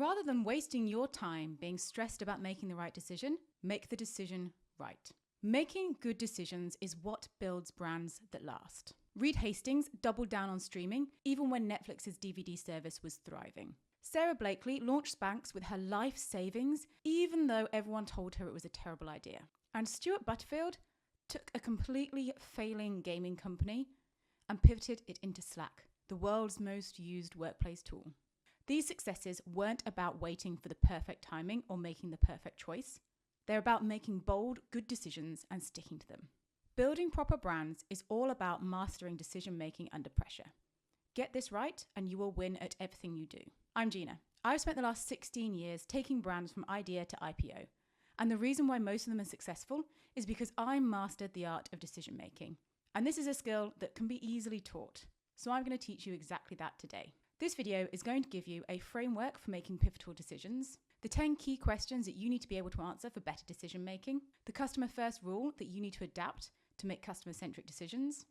Rather than wasting your time being stressed about making the right decision, make the decision right. Making good decisions is what builds brands that last. Reed Hastings doubled down on streaming even when Netflix's DVD service was thriving. Sarah Blakely launched Spanx with her life savings even though everyone told her it was a terrible idea. And Stuart Butterfield took a completely failing gaming company and pivoted it into Slack, the world's most used workplace tool. These successes weren't about waiting for the perfect timing or making the perfect choice. They're about making bold, good decisions and sticking to them. Building proper brands is all about mastering decision-making under pressure. Get this right and you will win at everything you do. I'm Gina. I've spent the last 16 years taking brands from idea to IPO. And the reason why most of them are successful is because I mastered the art of decision-making. And this is a skill that can be easily taught. So I'm going to teach you exactly that today. This video is going to give you a framework for making pivotal decisions, the 10 key questions that you need to be able to answer for better decision making, the customer first rule that you need to adapt to make customer-centric decisions,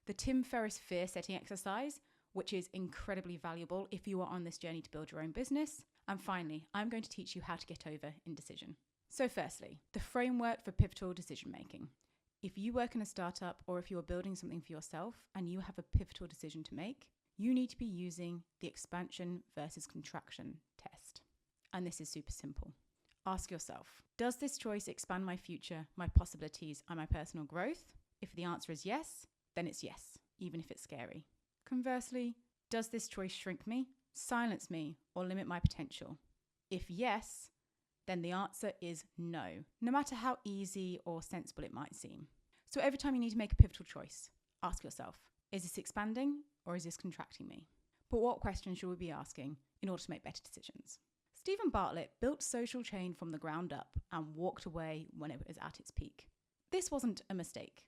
the Tim Ferriss Fear-Setting Exercise, which is incredibly valuable if you are on this journey to build your own business, and finally, I'm going to teach you how to get over indecision. So firstly, the framework for pivotal decision making. If you work in a startup or if you are building something for yourself and you have a pivotal decision to make, you need to be using the expansion versus contraction test. And this is super simple. Ask yourself, does this choice expand my future, my possibilities, and my personal growth? If the answer is yes, then it's yes, even if it's scary. Conversely, does this choice shrink me, silence me, or limit my potential? If yes, then the answer is no, no matter how easy or sensible it might seem. So every time you need to make a pivotal choice, ask yourself, is this expanding or is this contracting me? But what questions should we be asking in order to make better decisions? Stephen Bartlett built Social Chain from the ground up and walked away when it was at its peak. This wasn't a mistake.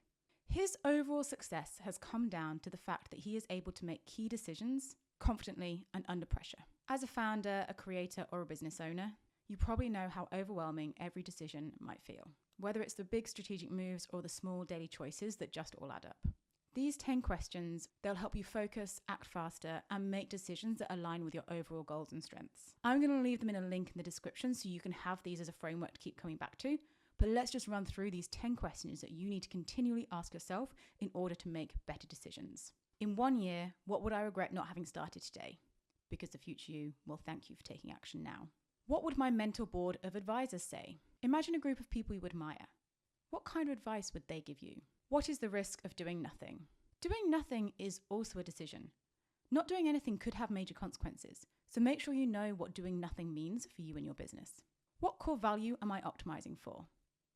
His overall success has come down to the fact that he is able to make key decisions confidently and under pressure. As a founder, a creator, or a business owner, you probably know how overwhelming every decision might feel, whether it's the big strategic moves or the small daily choices that just all add up. These 10 questions, they'll help you focus, act faster, and make decisions that align with your overall goals and strengths. I'm going to leave them in a link in the description so you can have these as a framework to keep coming back to, but let's just run through these 10 questions that you need to continually ask yourself in order to make better decisions. In 1 year, what would I regret not having started today? Because the future you will thank you for taking action now. What would my mentor board of advisors say? Imagine a group of people you admire. What kind of advice would they give you? What is the risk of doing nothing? Doing nothing is also a decision. Not doing anything could have major consequences, so make sure you know what doing nothing means for you and your business. What core value am I optimizing for?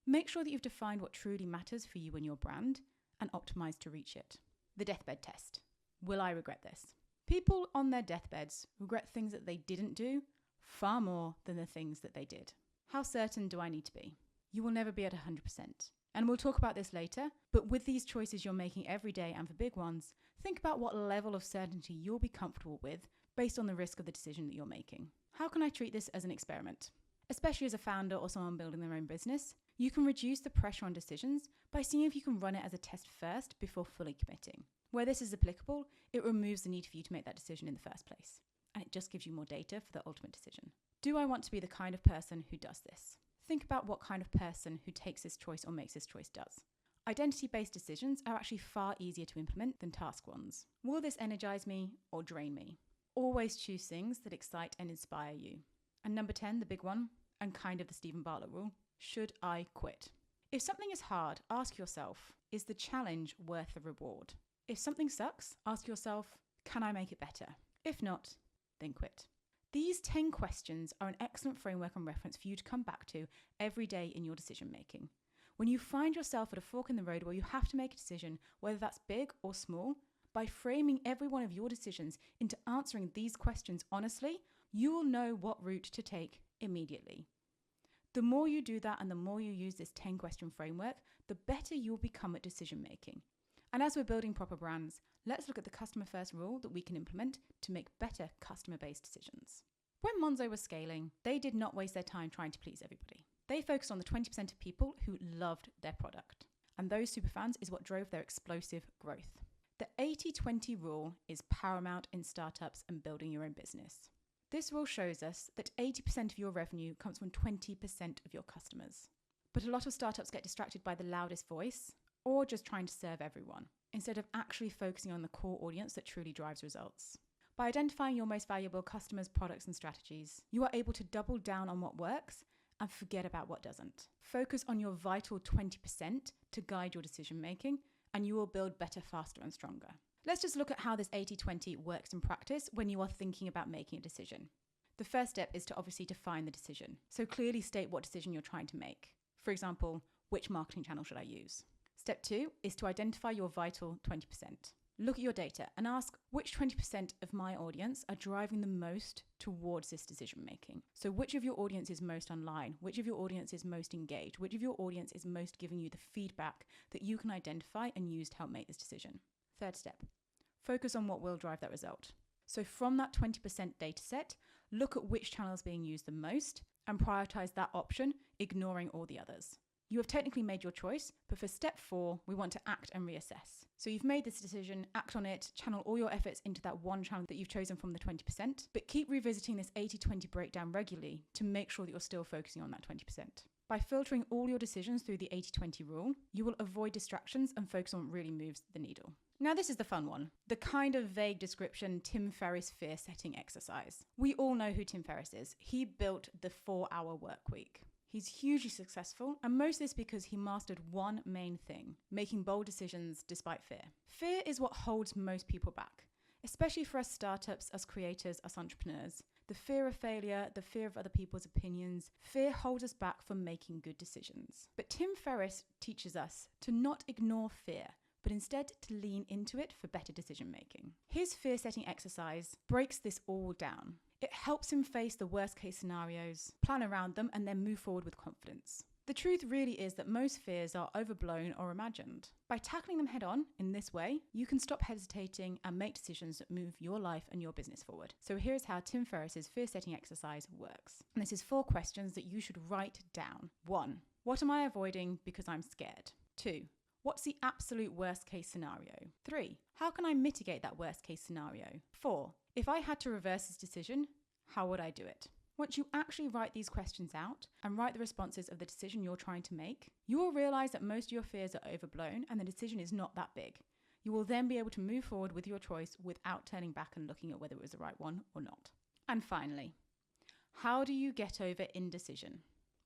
Make sure that you've defined what truly matters for you and your brand and optimize to reach it. The deathbed test. Will I regret this? People on their deathbeds regret things that they didn't do far more than the things that they did. How certain do I need to be? You will never be at 100%. And we'll talk about this later, but with these choices you're making every day and for big ones, think about what level of certainty you'll be comfortable with based on the risk of the decision that you're making. How can I treat this as an experiment? Especially as a founder or someone building their own business, you can reduce the pressure on decisions by seeing if you can run it as a test first before fully committing. Where this is applicable, it removes the need for you to make that decision in the first place. And it just gives you more data for the ultimate decision. Do I want to be the kind of person who does this? Think about what kind of person who takes this choice or makes this choice does. Identity-based decisions are actually far easier to implement than task ones. Will this energize me or drain me? Always choose things that excite and inspire you. And number 10, the big one, and kind of the Stephen Bartlett rule, should I quit? If something is hard, ask yourself, is the challenge worth the reward? If something sucks, ask yourself, can I make it better? If not, then quit. These 10 questions are an excellent framework and reference for you to come back to every day in your decision making. When you find yourself at a fork in the road where you have to make a decision, whether that's big or small, by framing every one of your decisions into answering these questions honestly, you will know what route to take immediately. The more you do that and the more you use this 10-question framework, the better you'll become at decision making. And as we're building proper brands, let's look at the customer first rule that we can implement to make better customer-based decisions. When Monzo was scaling, they did not waste their time trying to please everybody. They focused on the 20% of people who loved their product. And those superfans is what drove their explosive growth. The 80-20 rule is paramount in startups and building your own business. This rule shows us that 80% of your revenue comes from 20% of your customers. But a lot of startups get distracted by the loudest voice or just trying to serve everyone, instead of actually focusing on the core audience that truly drives results. By identifying your most valuable customers, products, and strategies, you are able to double down on what works and forget about what doesn't. Focus on your vital 20% to guide your decision making, and you will build better, faster, and stronger. Let's just look at how this 80-20 works in practice when you are thinking about making a decision. The first step is to obviously define the decision. So clearly state what decision you're trying to make. For example, which marketing channel should I use? Step 2 is to identify your vital 20%. Look at your data and ask which 20% of my audience are driving the most towards this decision making. So which of your audience is most online? Which of your audience is most engaged? Which of your audience is most giving you the feedback that you can identify and use to help make this decision? Third step, focus on what will drive that result. So from that 20% data set, look at which channel is being used the most and prioritize that option, ignoring all the others. You have technically made your choice, but for step 4, we want to act and reassess. So you've made this decision, act on it, channel all your efforts into that one channel that you've chosen from the 20%, but keep revisiting this 80-20 breakdown regularly to make sure that you're still focusing on that 20%. By filtering all your decisions through the 80-20 rule, you will avoid distractions and focus on what really moves the needle. Now this is the fun one, the kind of vague description Tim Ferriss Fear-Setting Exercise. We all know who Tim Ferriss is. He built the 4-hour work week. He's hugely successful, and most of this because he mastered one main thing: making bold decisions despite fear. Fear is what holds most people back, especially for us startups, us creators, us entrepreneurs. The fear of failure, the fear of other people's opinions, fear holds us back from making good decisions. But Tim Ferriss teaches us to not ignore fear, but instead to lean into it for better decision making. His fear-setting exercise breaks this all down. It helps him face the worst case scenarios, plan around them, and then move forward with confidence. The truth really is that most fears are overblown or imagined. By tackling them head on in this way, you can stop hesitating and make decisions that move your life and your business forward. So here's how Tim Ferriss's fear-setting exercise works. And this is 4 questions that you should write down. 1. What am I avoiding because I'm scared? 2. What's the absolute worst case scenario? 3. How can I mitigate that worst case scenario? 4. If I had to reverse this decision, how would I do it? Once you actually write these questions out and write the responses of the decision you're trying to make, you will realize that most of your fears are overblown and the decision is not that big. You will then be able to move forward with your choice without turning back and looking at whether it was the right one or not. And finally, how do you get over indecision?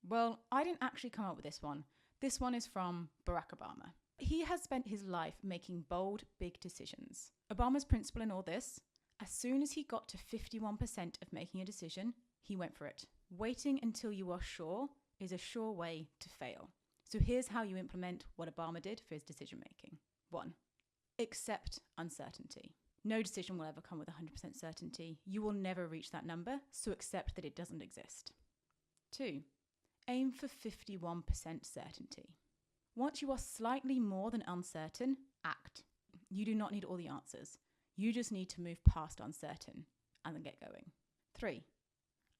Well, I didn't actually come up with this one. This one is from Barack Obama. He has spent his life making bold, big decisions. Obama's principle in all this: as soon as he got to 51% of making a decision, he went for it. Waiting until you are sure is a sure way to fail. So here's how you implement what Obama did for his decision making. 1. Accept uncertainty. No decision will ever come with 100% certainty. You will never reach that number, so accept that it doesn't exist. 2. Aim for 51% certainty. Once you are slightly more than uncertain, act. You do not need all the answers. You just need to move past uncertain and then get going. 3.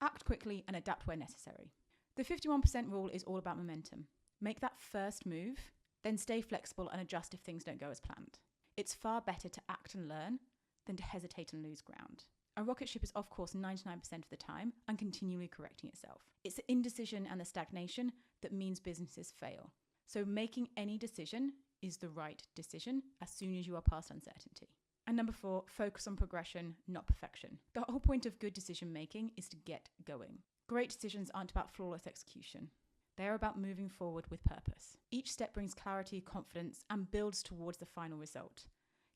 Act quickly and adapt where necessary. The 51% rule is all about momentum. Make that first move, then stay flexible and adjust if things don't go as planned. It's far better to act and learn than to hesitate and lose ground. A rocket ship is off course 99% of the time and continually correcting itself. It's the indecision and the stagnation that means businesses fail. So making any decision is the right decision as soon as you are past uncertainty. And number 4, focus on progression, not perfection. The whole point of good decision making is to get going. Great decisions aren't about flawless execution. They are about moving forward with purpose. Each step brings clarity, confidence, and builds towards the final result.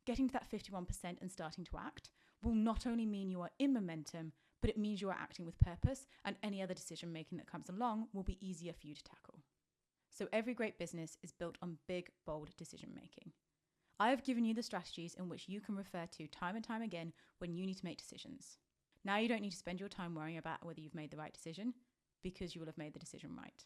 Getting to that 51% and starting to act will not only mean you are in momentum, but it means you are acting with purpose, and any other decision making that comes along will be easier for you to tackle. So every great business is built on big, bold decision making. I have given you the strategies in which you can refer to time and time again when you need to make decisions. Now you don't need to spend your time worrying about whether you've made the right decision, because you will have made the decision right.